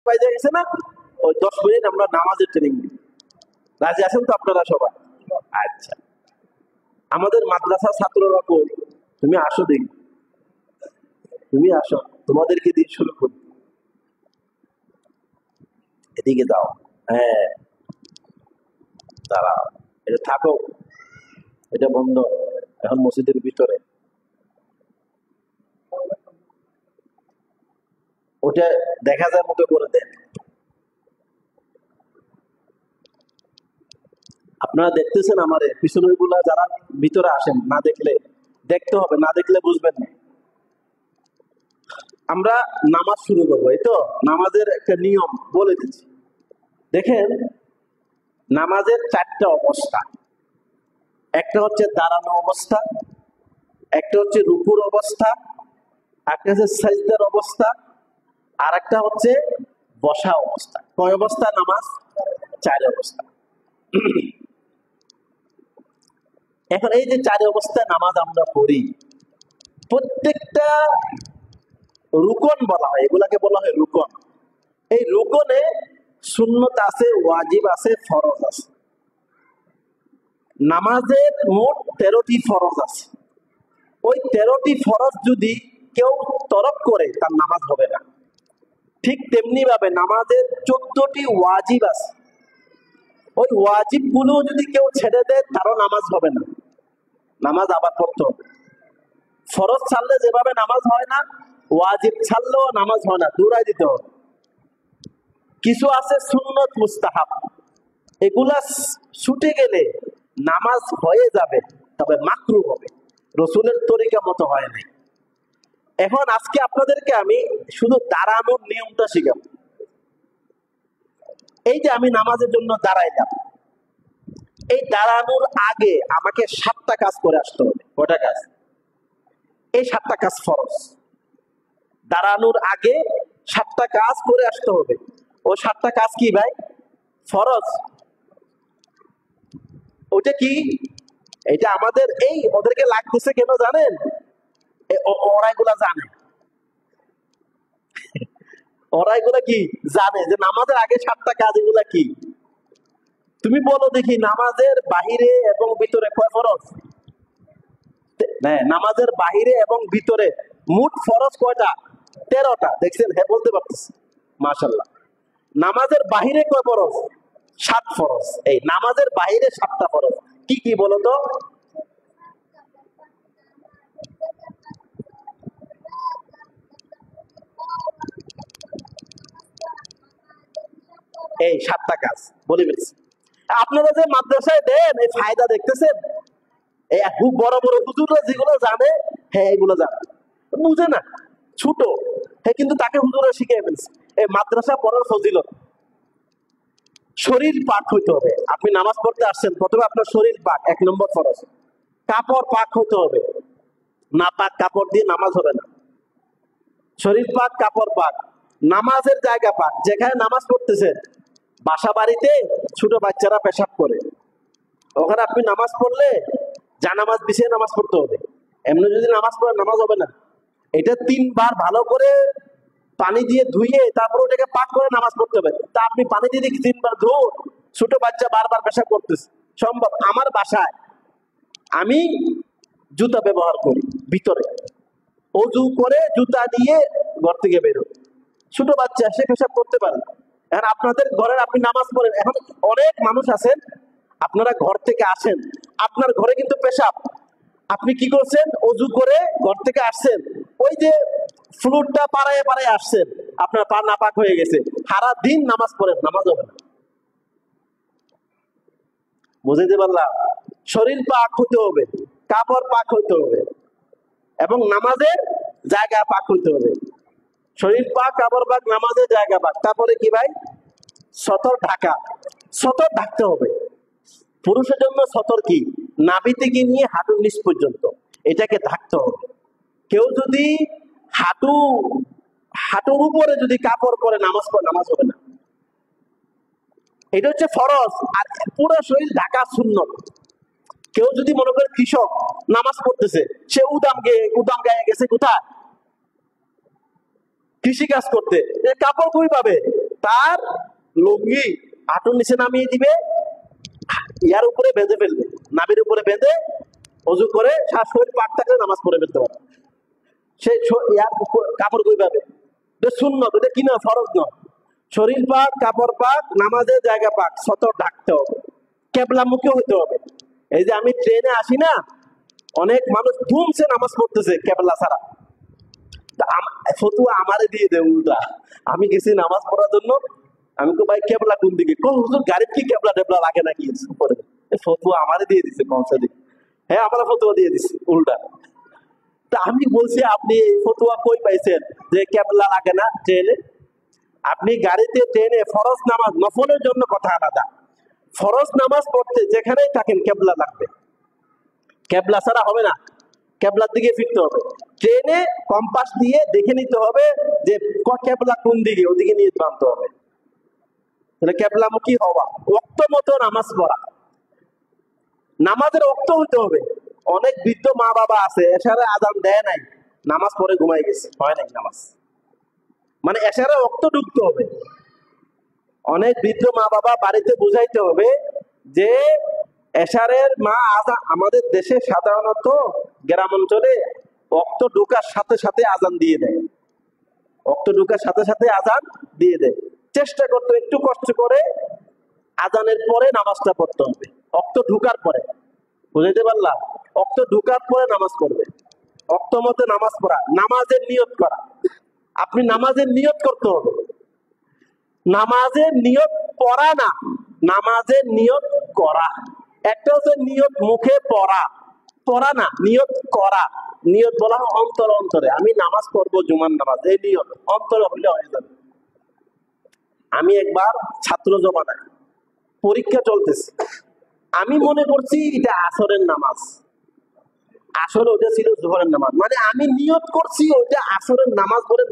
বাইরে গেছে না, ওই 10 মিনিট আমরা নামাজের ট্রেনিং দিই। রাজি আছেন তো আপনারা সবাই? আচ্ছা, আমাদের মাদ্রাসার ছাত্ররা কই? তুমি আসো দেখি, তুমি আসো, তোমাদেরকে দিয়ে শুরু করি। এদিকে দাও, হ্যাঁ দাঁড়াও, এটা থাকো, এটা বন্ধ এখন মসজিদের ভিতরে। ওটা দেখা যায় মতো করে দেন। আপনারা দেখতেছেন আমার পিছনের গুলা, যারা ভিতরে আসেন, না দেখলে দেখতে হবে, না দেখলে বুঝবেন না। আমরা নামাজ শুরু করবো, এই তো নামাজের একটা নিয়ম বলে দিচ্ছি। দেখেন, নামাজের 4টা অবস্থা। একটা হচ্ছে দাঁড়ানো অবস্থা, একটা হচ্ছে রুকুর অবস্থা, একটা হচ্ছে সাজদার অবস্থা, আর একটা হচ্ছে বসা অবস্থা। কয় অবস্থা নামাজ? 4 অবস্থা। এখন এই যে 4 অবস্থায় নামাজ আমরা পড়ি, প্রত্যেকটা রুকন বলা হয়, এগুলাকে বলা হয় রুকন। এই রুকনে সুন্নত আছে, ওয়াজিব আছে, ফরজ আছে। নামাজের মোট 13টি ফরজ আছে। ওই 13টি ফরজ যদি কেউ তরক করে, তার নামাজ হবে না। ঠিক তেমনি ভাবে নামাজের 14টি ওয়াজিব আছে। ওই ওয়াজিব গুলো যদি কেউ ছেড়ে দেয়, তারও নামাজ হবে না, নামাজ আবার পড়তে হবে। ফরজ ছাড়লে যেভাবে নামাজ হয় না, ওয়াজিব ছাড়লেও নামাজ হয় না, দৌড়াই দিতে হবে। কিছু আছে সুন্নত মুস্তাহাব, এগুলা ছুটে গেলে নামাজ হয়ে যাবে, তবে মাকরু হবে, রসুলের তরিকা মতো হয় নাই। এখন আজকে আপনাদেরকে আমি শুধু দাঁড়ানোর নিয়মটা শিখাবো। এই যে আমি নামাজের জন্য দাঁড়াইলাম, এই দাঁড়ানোর আগে আমাকে 7টা কাজ করে আসতে হবে। কয়টা কাজ? এই 7টা কাজ ফরজ। দাঁড়ানোর আগে 7টা কাজ করে আসতে হবে। ও 7টা কাজ কি ভাই? ফরজ। ওটা কি? এটা আমাদের এই ওদেরকে লাগতেছে কেন জানেন? ওরা এগুলা জানে, ওরা এগুলা কি জানে যে নামাজের আগে 7টা কাজ, এগুলা কি? তুমি বলো দেখি, নামাজের বাহিরে এবং ভিতরে কয় ফরজ? হ্যাঁ, নামাজের বাহিরে এবং ভিতরে মোট ফরজ কয়টা? 13টা। দেখছেন? হ্যাঁ বলতে পারতেছি, মাশাআল্লাহ। নামাজের বাহিরে কয় ফরজ? 7 ফরজ। এই নামাজের বাহিরে 7টা ফরজ কি কি বলতো? এই 7টা কাজ বলে ফেলছি। আপনারা যে মাদ্রাসায় দেন, এই ফায়দা দেখতেছেন? এই খুব বড় বড় হুজুররা যেগুলো জানে, হ্যাঁ এগুলো জানে, বুঝে না, ছোট, হ্যাঁ, কিন্তু তাকে হুজুরা শিখিয়ে ফেলছে। এই মাদ্রাসা পড়ার ফজিলত। শরীর পাক হইতে হবে। আপনি নামাজ পড়তে আসছেন, প্রথমে আপনার শরীর পাক, 1 নম্বর ফরজ। কাপড় পাক হতে হবে, না পাক কাপড় দিয়ে নামাজ হবে না। শরীর পাক, কাপড় পাক, নামাজের জায়গা পাক। যেখানে নামাজ পড়তেছেন, বাসা বাড়িতে ছোট বাচ্চারা পেশাব করে, ওখানে আপনি নামাজ পড়লে জানামাজ বিছিয়ে নামাজ পড়তে হবে। এমনি যদি নামাজ পড়ে, নামাজ হবে না। এটা 3 বার ভালো করে পানি দিয়ে ধুইয়ে তারপর ওটাকে পাক করে নামাজ পড়তে হবে। তা আপনি পানি দিয়ে 3 বার ধুন, ছোট বাচ্চা বারবার পেশাব করতেছে, সম্ভব? আমার বাসায় আমি জুতা ব্যবহার করি, ভিতরে অজু করে জুতা দিয়ে ঘর থেকে বেরো, ছোট বাচ্চা সে পেশাব করতে পারে। এখন আপনাদের ঘরের আপনি নামাজ পড়েন, এখন অনেক মানুষ আছেন, আপনারা ঘর থেকে আসেন, আপনার ঘরে কিন্তু পেশাব, আপনি কি করছেন? অজু করে ঘর থেকে আসছেন, ওই যে ফ্লুরটা পাড়ায় পাড়ায় আসছেন, আপনার পা নাপাক হয়ে গেছে, সারা দিন নামাজ পড়েন, নামাজ হবে না। বুঝতে পারলাম? শরীর পাক হতে হবে, কাপড় পাক হতে হবে, এবং নামাজের জায়গা পাক হতে হবে। শরীর পাক, কাপড় পাক, নামাজের জায়গা পাক। তারপরে কি ভাই? সতর ঢাকা, সতর ঢাকতে হবে। পুরুষের জন্য সতর কি? নাভি থেকে নিয়ে হাঁটুর নিচ পর্যন্ত, এটাকে ঢাকতে হবে। কেউ যদি হাঁটুর উপরে যদি কাপড় পরে নামাজ পড়ে, নামাজ হবে না। এটা হচ্ছে ফরজ। আর পুরো শরীর ঢাকা সুন্নত। কেউ যদি মনে করে কৃষক নামাজ পড়তেছে, সে উদাম গায়ে গেছে কোথায়? কৃষি কাজ করতে, কাপড় কই পাবে? তার লুঙ্গি হাঁটুর নিচে নামিয়ে দিবে, ইয়ার উপরে বেঁধে ফেলবে, নাভির উপরে বেঁধে অজু করে শ্বাস শরীর পাক থাকলে নামাজ পড়ে ফেলতে পারে। সে ইয়ার কাপড় কই পাবে? সুন্নত, এটা কি না, ফরজ নয়। শরীর পাক, কাপড় পাক, নামাজের জায়গা পাক, সতর ঢাকতে হবে, কেবলামুখী হইতে হবে। এই যে আমি ট্রেনে আসি না, অনেক মানুষ ধুমছে নামাজ পড়তেছে কেবলা ছাড়া, ফতুয়া আমারে দিয়ে দেয় উল্টা। আমি গেছি নামাজ পড়ার জন্য, আমি তো ভাই কেবলা কোন দিকে, কোন হুজুর গাড়ির কি কেবলা টেবলা লাগে নাকি, ফতুয়া আমারে দিয়ে দিচ্ছে কমসা দিকে। হ্যাঁ, আমরা ফতুয়া দিয়ে দিচ্ছি উল্টা। তা আমি বলছি আপনি এই ফতুয়া কই পাইছেন যে কেবলা লাগে না ট্রেনে? আপনি গাড়িতে ট্রেনে ফরজ নামাজ, নফলের জন্য কথা আলাদা, ফরজ নামাজ পড়তে যেখানেই থাকেন কেবলা লাগবে, কেবলা ছাড়া হবে না, কেবলার দিকে ফিরতে হবে। ট্রেনে কম্পাস দিয়ে দেখে নিতে হবে যে কেবলা কোন দিকে, ওদিকে নিয়ে বানতে হবে। তাহলে কেবলামুখী হওয়া, ওয়াক্ত মতো নামাজ পড়া, নামাজের ওয়াক্ত হতে হবে। অনেক বৃদ্ধ মা বাবা আছে এশারে আজান দেয় নাই, নামাজ পড়ে ঘুমাই গেছে, হয় নাই নামাজ, মানে এশারে ওয়াক্ত ঢুকতে হবে। অনেক বৃদ্ধ মা বাবা বাড়িতে বুঝাইতে হবে যে এশারের মা আজান, আমাদের দেশে সাধারণত গ্রাম অঞ্চলে ওয়াক্ত ঢুকার সাথে সাথে আজান দিয়ে দেয়, ওয়াক্ত ঢুকার সাথে সাথে আজান দিয়ে দেয়। চেষ্টা করতে একটু কষ্ট করে আজানের পরে নামাজটা পড়তে হবে, ওয়াক্ত ঢুকার পরে। বুঝাইতে পারলাম? ওয়াক্ত ঢুকার পরে নামাজ পড়বে, ওয়াক্ত মতে নামাজ পড়া, নামাজের নিয়ত করা। আপনি নামাজের নিয়ত করতে হবে, নামাজের নিয়ত পড়া না, নামাজের নিয়ত করা। একটা হচ্ছে নিয়ত মুখে পড়া, পড়া না, নিয়ত করা। নিয়ত বলা হয় অন্তর অন্তরে, আমি নামাজ পড়বো জুমার নামাজ, এই নিয়ত অন্তরে হইলে হয়ে যাবে। আমি একবার ছাত্র জমানায় পরীক্ষা চলতেছে, আমি মনে করছি এটা আসরের নামাজ, আসলে ওটা ছিল জোহরের নামাজ। মানে আমি নিয়ত করছি ওইটা আসরের নামাজ পড়ে,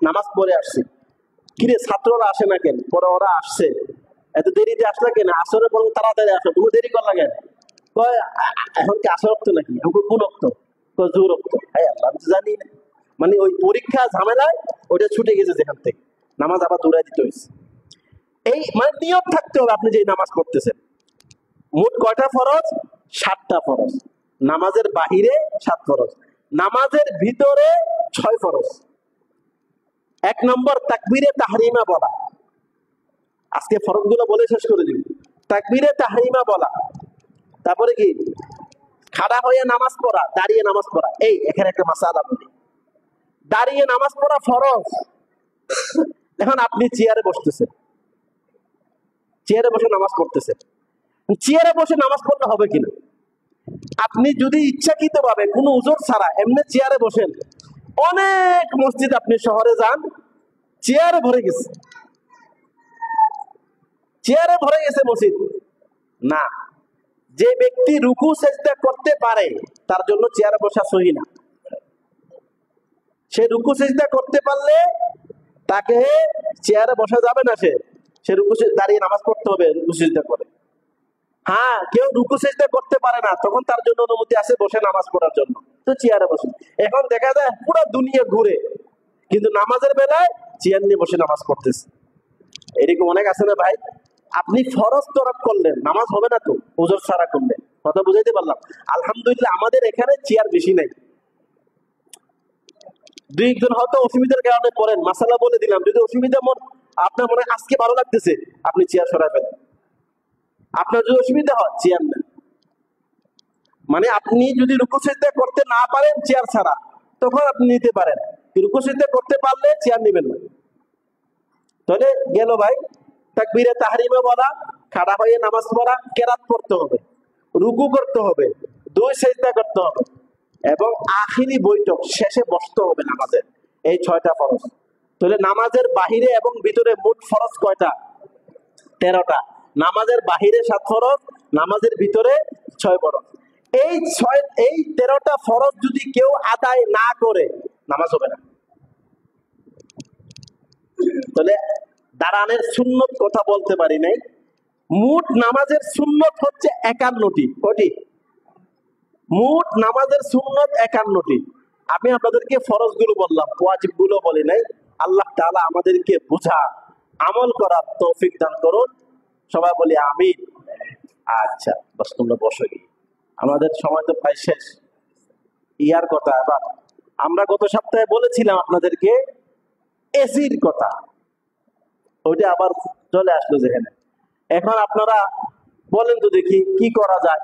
নামাজ পড়ে আসছি। কিরে ছাত্ররা আসে না কেন? পরে ওরা আসছে, এত দেরিতে আসলে কেন? আসরে পড়বো, তাড়াতাড়ি আসো, তুমি দেরি করলা কেন? এখন কি আসর রক্ত নাকি? আমাকে কোন রক্ত? জোর রক্ত। হ্যাঁ, আল্লাহ, আমি তো জানি না। মানে ওই পরীক্ষা ঝামেলায় ওইটা ছুটে গেছে যেখান থেকে, নামাজ আবার দৌড়াই দিতে হয়েছে। এই মানে নিয়ত থাকতে হবে আপনি যে নামাজ পড়তেছেন। মোট কয়টা ফরজ? 7টা ফরজ। নামাজের বাহিরে 7 ফরজ, নামাজের ভিতরে 6 ফরজ। 1 নম্বর তাকবীরে তাহরিমা বলা, আজকে ফরজ গুলো বলে শেষ করে দিব। তাকবীরে তাহরিমা বলা, তারপরে কি খাড়া হয়ে নামাজ পড়া, দাঁড়িয়ে নামাজ পড়া। এই এখানে একটা মাসালা বলি, দাঁড়িয়ে নামাজ পড়া ফরজ। এখন আপনি চেয়ারে বসতেছেন, চেয়ারে বসে নামাজ পড়তেছেন, চেয়ারে বসে নামাজ পড়লে হবে কিনা? আপনি যদি ইচ্ছাকৃত ভাবে কোনো উজর ছাড়া এমনি চেয়ারে বসেন, অনেক মসজিদ আপনি শহরে যান, চেয়ারে ভরে গেছে, চেয়ারে ভরে গেছে মসজিদ। না, যে ব্যক্তি রুকু সেজদা করতে পারে তার জন্য চেয়ারে বসা সহি না। সে রুকু সেজদা করতে পারলে তাকে চেয়ারে বসা যাবে না, সে রুকু দাঁড়িয়ে নামাজ পড়তে হবে রুকু সেজদা করে। হ্যাঁ, কেউ রুকু সেজদা করতে পারে না, তখন তার জন্য অনুমতি আছে বসে নামাজ পড়ার জন্য, তো চেয়ারে বসে। এখন দেখা যায় পুরো দুনিয়া ঘুরে, কিন্তু নামাজের বেলায় চেয়ার নিয়ে বসে নামাজ পড়তেছে। এরকম অনেক আছে না ভাই? আপনি ফরজ তরক করলেন, নামাজ হবে না তো ওজর ছাড়া করলে। কথা বুঝাইতে পারলাম? আলহামদুলিল্লাহ আমাদের এখানে চেয়ার বেশি নাই, 2-1 জন হয়তো অসুবিধার কারণে পড়েন, মাসালা বলে দিলাম। যদি অসুবিধা আপনার মনে আজকে ভালো লাগতেছে, আপনি চেয়ার সরাই ফেলেন। আপনার যদি অসুবিধা হয় চেয়ার নেন। মানে আপনি যদি রুকু সিজদা করতে না পারেন চেয়ার ছাড়া, তখন আপনি নিতে পারেন, রুকু সিজদা করতে পারলে চেয়ার নেবেন না। তাহলে গেল ভাই, তাকবীরে তাহরিমা বলা, খাড়া হয়ে নামাজ পড়া, কেরাত পড়তে হবে, রুকু করতে হবে, 2 সিজদা করতে হবে, এবং আখিরি বৈঠক শেষে বসতে হবে নামাজের। এই 6টা ফরজ। তাহলে নামাজের বাহিরে এবং ভিতরে মোট ফরজ কয়টা? 13টা। নামাজের বাহিরে 7 ফরজ, নামাজের ভিতরে 6 ফরজ। এই 13টা ফরজ যদি কেউ আদায় না করে নামাজ হবে না। তাহলে দাঁড়ানোর সুন্নত কথা বলতে পারি নাই। মোট নামাজের সুন্নত হচ্ছে 51টি। কয়টি? মোট নামাজের সুন্নত 51টি। আমি আপনাদেরকে ফরজ গুলো বললাম, ওয়াজিব গুলো বলি নাই। আল্লাহ তাআলা আমাদেরকে বুঝা আমল করার তৌফিক দান করুন। সবাই বলি আমিন। আচ্ছা বাস, তোমরা বসো গিয়ে, আমাদের সময় তো প্রায় শেষ। ইয়ার কথা এবার, আমরা গত সপ্তাহে বলেছিলাম আপনাদেরকে এসির কথা, ওইটা আবার চলে আসলো যেখানে। এখন আপনারা বলেন তো দেখি কি করা যায়।